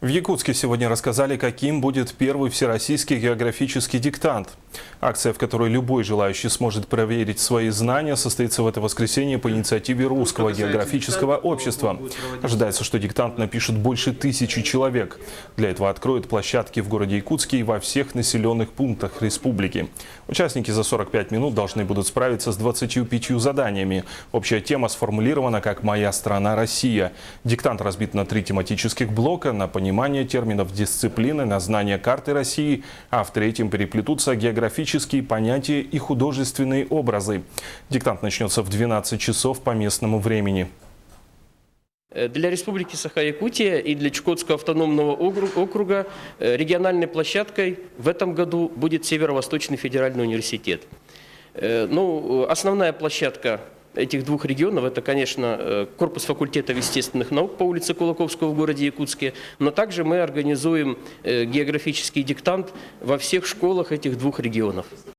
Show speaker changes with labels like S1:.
S1: В Якутске сегодня рассказали, каким будет первый всероссийский географический диктант. Акция, в которой любой желающий сможет проверить свои знания, состоится в это воскресенье по инициативе Русского географического общества. Ожидается, что диктант напишут больше 1000 человек. Для этого откроют площадки в городе Якутске и во всех населенных пунктах республики. Участники за 45 минут должны будут справиться с 25 заданиями. Общая тема сформулирована как «Моя страна Россия». Диктант разбит на 3 тематических блока: на понимание терминов дисциплины, на знание карты России, а в третьем переплетутся географические понятия и художественные образы. Диктант начнется в 12 часов по местному времени.
S2: Для Республики Саха-Якутия и для Чукотского автономного округа региональной площадкой в этом году будет Северо-Восточный федеральный университет. Основная площадка этих двух регионов — это, конечно, корпус факультета естественных наук по улице Кулаковского в городе Якутске, но также мы организуем географический диктант во всех школах этих двух регионов.